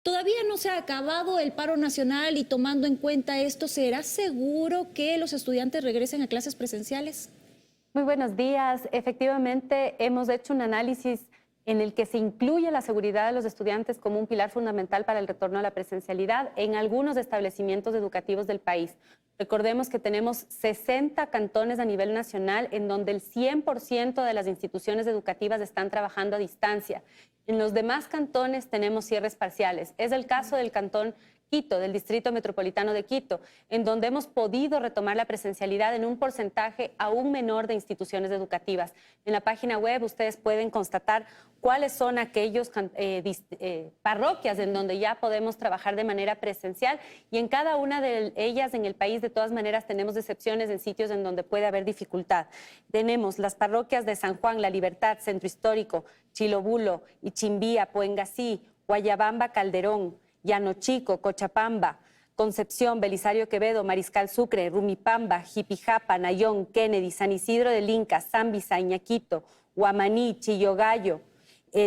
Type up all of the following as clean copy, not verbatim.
Todavía no se ha acabado el paro nacional y tomando en cuenta esto, ¿será seguro que los estudiantes regresen a clases presenciales? Muy buenos días. Efectivamente, hemos hecho un análisis en el que se incluye la seguridad de los estudiantes como un pilar fundamental para el retorno a la presencialidad en algunos establecimientos educativos del país. Recordemos que tenemos 60 cantones a nivel nacional en donde el 100% de las instituciones educativas están trabajando a distancia. En los demás cantones tenemos cierres parciales. Es el caso del cantón Quito, del Distrito Metropolitano de Quito, en donde hemos podido retomar la presencialidad en un porcentaje aún menor de instituciones educativas. En la página web ustedes pueden constatar cuáles son aquellos parroquias en donde ya podemos trabajar de manera presencial, y en cada una de ellas en el país de todas maneras tenemos excepciones en sitios en donde puede haber dificultad. Tenemos las parroquias de San Juan, La Libertad, Centro Histórico, Chilobulo, Ichimbía, Poengasí, Guayabamba, Calderón, Llano Chico, Cochapamba, Concepción, Belisario Quevedo, Mariscal Sucre, Rumipamba, Jipijapa, Nayón, Kennedy, San Isidro del Inca, Zambisa, Iñaquito, Huamaní, Chillogallo,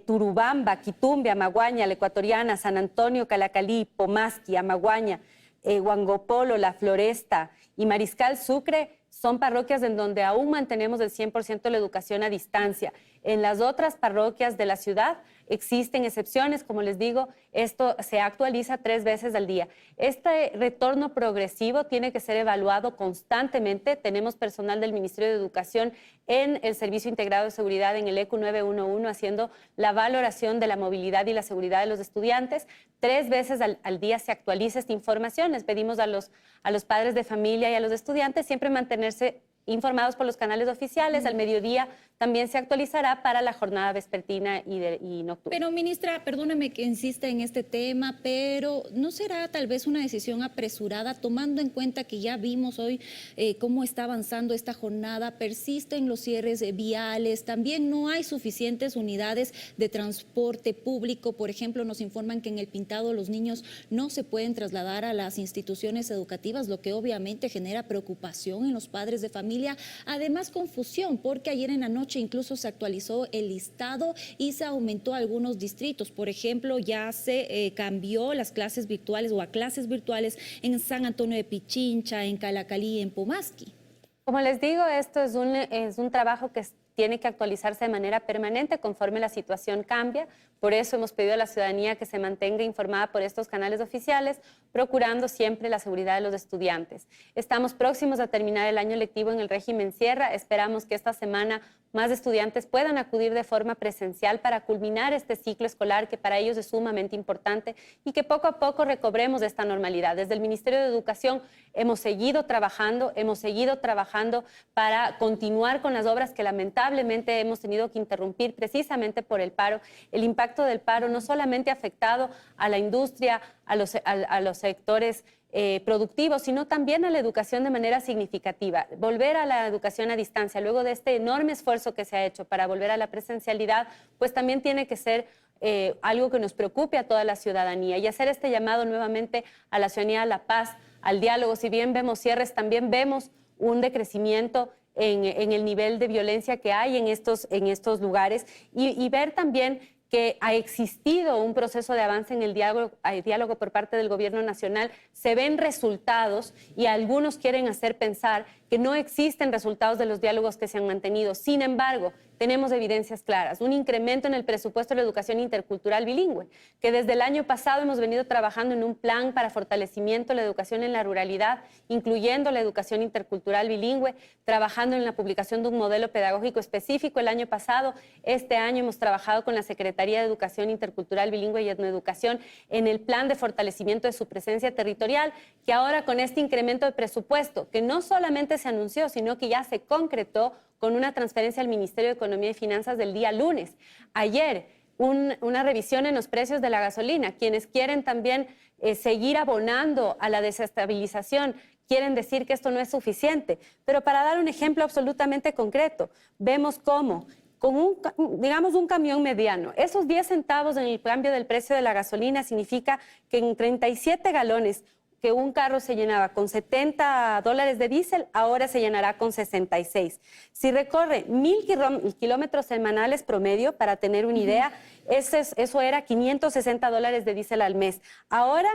Turubamba, Quitumbe, Amaguaña, La Ecuatoriana, San Antonio, Calacalí, Pomasqui, Amaguaña, Huangopolo, La Floresta y Mariscal Sucre son parroquias en donde aún mantenemos el 100% de la educación a distancia. En las otras parroquias de la ciudad existen excepciones, como les digo, esto se actualiza 3 veces al día. Este retorno progresivo tiene que ser evaluado constantemente. Tenemos personal del Ministerio de Educación en el Servicio Integrado de Seguridad, en el ECU 911, haciendo la valoración de la movilidad y la seguridad de los estudiantes. 3 veces al día se actualiza esta información. Les pedimos a los padres de familia y a los estudiantes siempre mantenerse informados por los canales oficiales. Al mediodía también se actualizará para la jornada vespertina y nocturna. Pero, ministra, perdóneme que insista en este tema, pero ¿no será tal vez una decisión apresurada, tomando en cuenta que ya vimos hoy cómo está avanzando esta jornada? Persisten los cierres viales, también no hay suficientes unidades de transporte público. Por ejemplo, nos informan que en El Pintado los niños no se pueden trasladar a las instituciones educativas, lo que obviamente genera preocupación en los padres de familia. Además, confusión, porque ayer en la noche incluso se actualizó el listado y se aumentó algunos distritos. Por ejemplo, ya se cambió las clases virtuales o a clases virtuales en San Antonio de Pichincha, en Calacalí y en Pomasqui. Como les digo, esto es un trabajo que tiene que actualizarse de manera permanente conforme la situación cambia. Por eso hemos pedido a la ciudadanía que se mantenga informada por estos canales oficiales, procurando siempre la seguridad de los estudiantes. Estamos próximos a terminar el año lectivo en el régimen Sierra. Esperamos que esta semana más estudiantes puedan acudir de forma presencial para culminar este ciclo escolar que para ellos es sumamente importante, y que poco a poco recobremos esta normalidad. Desde el Ministerio de Educación hemos seguido trabajando para continuar con las obras que lamentablemente hemos tenido que interrumpir precisamente por el paro. El impacto del paro no solamente ha afectado a la industria, a los sectores productivos, sino también a la educación de manera significativa. Volver a la educación a distancia, luego de este enorme esfuerzo que se ha hecho para volver a la presencialidad, pues también tiene que ser algo que nos preocupe a toda la ciudadanía, y hacer este llamado nuevamente a la ciudadanía, a la paz, al diálogo. Si bien vemos cierres, también vemos un decrecimiento en el nivel de violencia que hay en estos lugares, y ver también que ha existido un proceso de avance en el diálogo por parte del gobierno nacional. Se ven resultados, y algunos quieren hacer pensar que no existen resultados de los diálogos que se han mantenido. Sin embargo, tenemos evidencias claras, un incremento en el presupuesto de la educación intercultural bilingüe, que desde el año pasado hemos venido trabajando en un plan para fortalecimiento de la educación en la ruralidad, incluyendo la educación intercultural bilingüe, trabajando en la publicación de un modelo pedagógico específico el año pasado. Este año hemos trabajado con la Secretaría de Educación Intercultural Bilingüe y Etnoeducación en el plan de fortalecimiento de su presencia territorial, que ahora con este incremento de presupuesto, que no solamente se anunció, sino que ya se concretó con una transferencia al Ministerio de Economía y Finanzas del día lunes. Ayer, una revisión en los precios de la gasolina. Quienes quieren también seguir abonando a la desestabilización quieren decir que esto no es suficiente. Pero para dar un ejemplo absolutamente concreto, vemos cómo con un camión mediano, esos 10 centavos en el cambio del precio de la gasolina significa que en 37 galones que un carro se llenaba con $70 de diésel, ahora se llenará con 66. Si recorre 1,000 kilómetros semanales promedio, para tener una idea, eso era $560 de diésel al mes. Ahora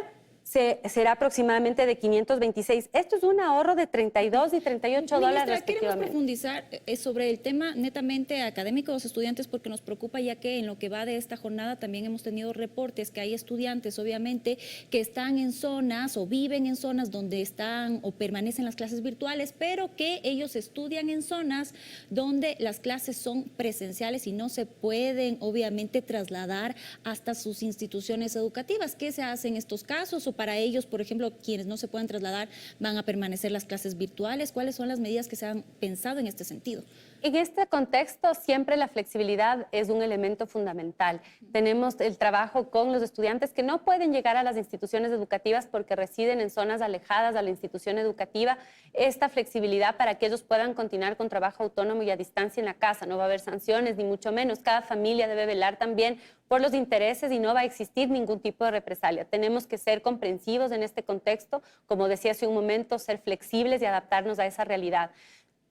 será aproximadamente de 526. Esto es un ahorro de 32 y 38 dólares Ministra, queremos respectivamente. profundizar sobre el tema netamente académico de los estudiantes porque nos preocupa, ya que en lo que va de esta jornada también hemos tenido reportes que hay estudiantes, obviamente, que están en zonas o viven en zonas donde están o permanecen las clases virtuales, pero que ellos estudian en zonas donde las clases son presenciales y no se pueden, obviamente, trasladar hasta sus instituciones educativas. ¿Qué se hace en estos casos? O para ellos, por ejemplo, quienes no se pueden trasladar, van a permanecer las clases virtuales. ¿Cuáles son las medidas que se han pensado en este sentido? En este contexto, siempre la flexibilidad es un elemento fundamental. Tenemos el trabajo con los estudiantes que no pueden llegar a las instituciones educativas porque residen en zonas alejadas a la institución educativa. Esta flexibilidad para que ellos puedan continuar con trabajo autónomo y a distancia en la casa. No va a haber sanciones, ni mucho menos. Cada familia debe velar también por los intereses y no va a existir ningún tipo de represalia. Tenemos que ser comprensivos en este contexto, como decía hace un momento, ser flexibles y adaptarnos a esa realidad.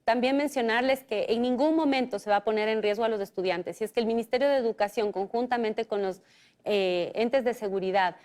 También mencionarles que en ningún momento se va a poner en riesgo a los estudiantes. Si es que el Ministerio de Educación, conjuntamente con los entes de seguridad,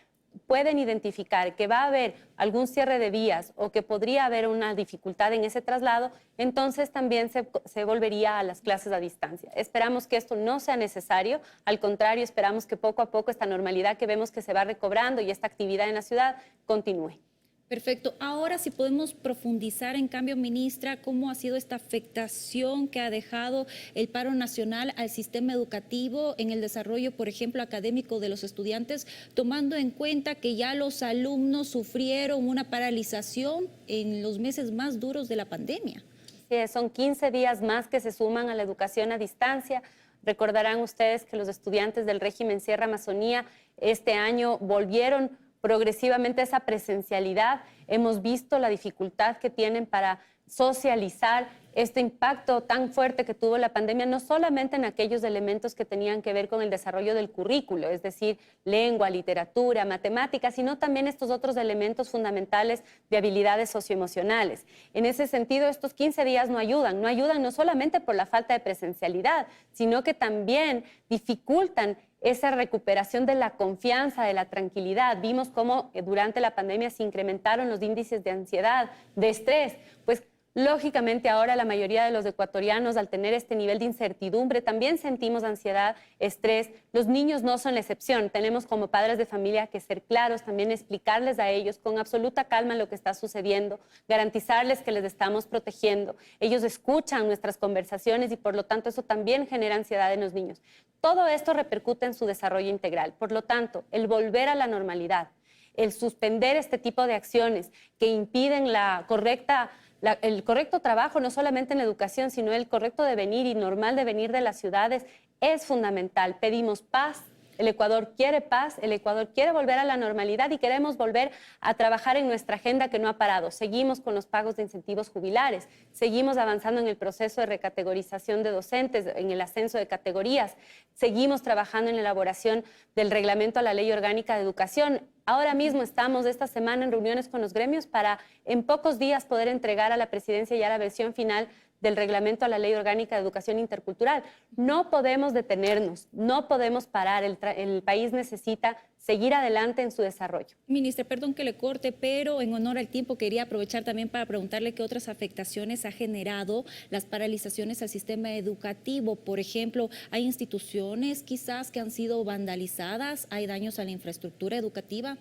pueden identificar que va a haber algún cierre de vías o que podría haber una dificultad en ese traslado, entonces también se volvería a las clases a distancia. Esperamos que esto no sea necesario, al contrario, esperamos que poco a poco esta normalidad que vemos que se va recobrando y esta actividad en la ciudad continúe. Perfecto. Ahora si podemos profundizar, en cambio, ministra, cómo ha sido esta afectación que ha dejado el paro nacional al sistema educativo en el desarrollo, por ejemplo, académico de los estudiantes, tomando en cuenta que ya los alumnos sufrieron una paralización en los meses más duros de la pandemia. Sí, son 15 días más que se suman a la educación a distancia. Recordarán ustedes que los estudiantes del régimen Sierra Amazonía este año volvieron progresivamente esa presencialidad. Hemos visto la dificultad que tienen para socializar, este impacto tan fuerte que tuvo la pandemia, no solamente en aquellos elementos que tenían que ver con el desarrollo del currículo, es decir, lengua, literatura, matemáticas, sino también estos otros elementos fundamentales de habilidades socioemocionales. En ese sentido, estos 15 días no ayudan no solamente por la falta de presencialidad, sino que también dificultan esa recuperación de la confianza, de la tranquilidad. Vimos cómo durante la pandemia se incrementaron los índices de ansiedad, de estrés. Pues lógicamente ahora la mayoría de los ecuatorianos, al tener este nivel de incertidumbre, también sentimos ansiedad, estrés. Los niños no son la excepción. Tenemos como padres de familia que ser claros, también explicarles a ellos con absoluta calma lo que está sucediendo, garantizarles que les estamos protegiendo. Ellos escuchan nuestras conversaciones y por lo tanto eso también genera ansiedad en los niños. Todo esto repercute en su desarrollo integral. Por lo tanto, el volver a la normalidad, el suspender este tipo de acciones que impiden el correcto trabajo, no solamente en la educación, sino el correcto devenir y normal devenir de las ciudades, es fundamental. Pedimos paz. El Ecuador quiere paz, el Ecuador quiere volver a la normalidad y queremos volver a trabajar en nuestra agenda que no ha parado. Seguimos con los pagos de incentivos jubilares, seguimos avanzando en el proceso de recategorización de docentes, en el ascenso de categorías, seguimos trabajando en la elaboración del reglamento a la Ley Orgánica de Educación. Ahora mismo estamos esta semana en reuniones con los gremios para en pocos días poder entregar a la presidencia ya la versión final del reglamento a la Ley Orgánica de Educación Intercultural. No podemos detenernos, no podemos parar. El país necesita seguir adelante en su desarrollo. Ministra, perdón que le corte, pero en honor al tiempo quería aprovechar también para preguntarle qué otras afectaciones ha generado las paralizaciones al sistema educativo. Por ejemplo, ¿hay instituciones quizás que han sido vandalizadas? ¿Hay daños a la infraestructura educativa?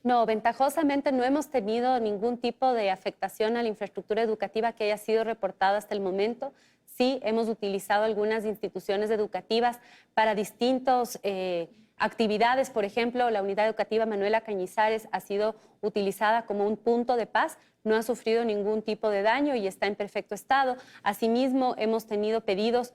No, ventajosamente no hemos tenido ningún tipo de afectación a la infraestructura educativa que haya sido reportada hasta el momento. Sí, hemos utilizado algunas instituciones educativas para distintas actividades. Por ejemplo, la unidad educativa Manuela Cañizares ha sido utilizada como un punto de paz, no ha sufrido ningún tipo de daño y está en perfecto estado. Asimismo, hemos tenido pedidos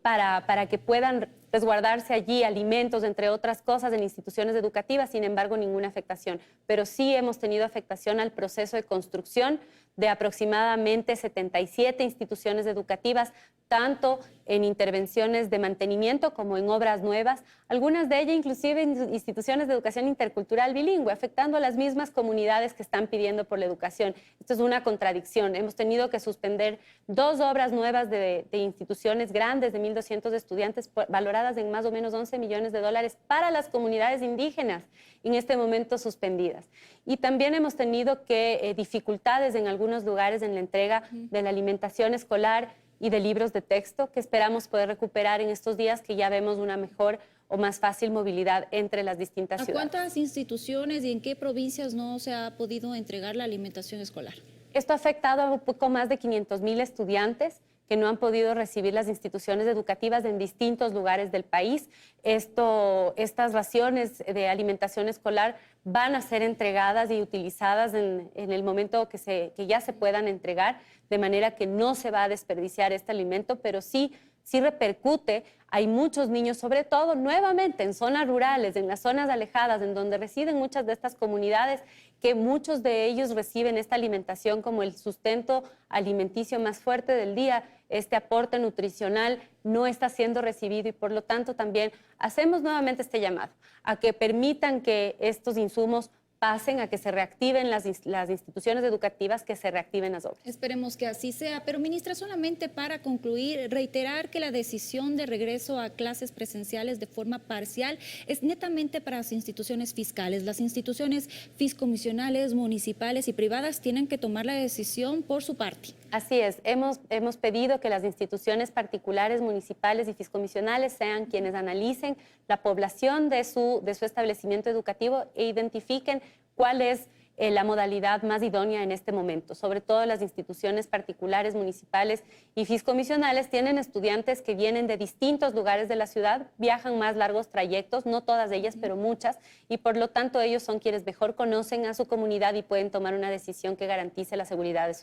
para que puedan resguardarse allí alimentos, entre otras cosas, en instituciones educativas, sin embargo, ninguna afectación. Pero sí hemos tenido afectación al proceso de construcción de aproximadamente 77 instituciones educativas, tanto en intervenciones de mantenimiento como en obras nuevas, algunas de ellas inclusive en instituciones de educación intercultural bilingüe, afectando a las mismas comunidades que están pidiendo por la educación. Esto es una contradicción. Hemos tenido que suspender 2 obras nuevas de instituciones grandes de 1.200 estudiantes valoradas en más o menos 11 millones de dólares para las comunidades indígenas, en este momento suspendidas. Y también hemos tenido que dificultades en algunos lugares en la entrega de la alimentación escolar y de libros de texto, que esperamos poder recuperar en estos días que ya vemos una mejor o más fácil movilidad entre las distintas ¿A ciudades. cuántas instituciones y en qué provincias no se ha podido entregar la alimentación escolar? Esto ha afectado a un poco más de 500,000 estudiantes que no han podido recibir las instituciones educativas en distintos lugares del país. Estas raciones de alimentación escolar van a ser entregadas y utilizadas en el momento que ya se puedan entregar, de manera que no se va a desperdiciar este alimento, pero sí repercute. Hay muchos niños, sobre todo nuevamente en zonas rurales, en las zonas alejadas, en donde residen muchas de estas comunidades, que muchos de ellos reciben esta alimentación como el sustento alimenticio más fuerte del día. Este aporte nutricional no está siendo recibido y por lo tanto también hacemos nuevamente este llamado a que permitan que estos insumos pasen, a que se reactiven las instituciones educativas, que se reactiven las obras. Esperemos que así sea. Pero, ministra, solamente para concluir, reiterar que la decisión de regreso a clases presenciales de forma parcial es netamente para las instituciones fiscales. Las instituciones fiscomisionales, municipales y privadas tienen que tomar la decisión por su parte. Así es. Hemos pedido que las instituciones particulares, municipales y fiscomisionales sean quienes analicen la población de su establecimiento educativo e identifiquen cuál es la modalidad más idónea en este momento. Sobre todo las instituciones particulares, municipales y fiscomisionales tienen estudiantes que vienen de distintos lugares de la ciudad, viajan más largos trayectos, no todas ellas, pero muchas, y por lo tanto ellos son quienes mejor conocen a su comunidad y pueden tomar una decisión que garantice la seguridad de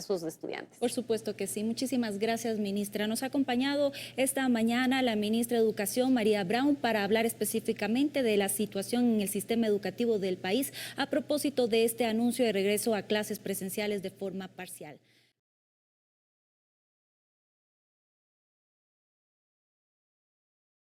sus estudiantes. Por supuesto que sí. Muchísimas gracias, ministra. Nos ha acompañado esta mañana la ministra de Educación, María Brown, para hablar específicamente de la situación en el sistema educativo del país a propósito de este anuncio de regreso a clases presenciales de forma parcial.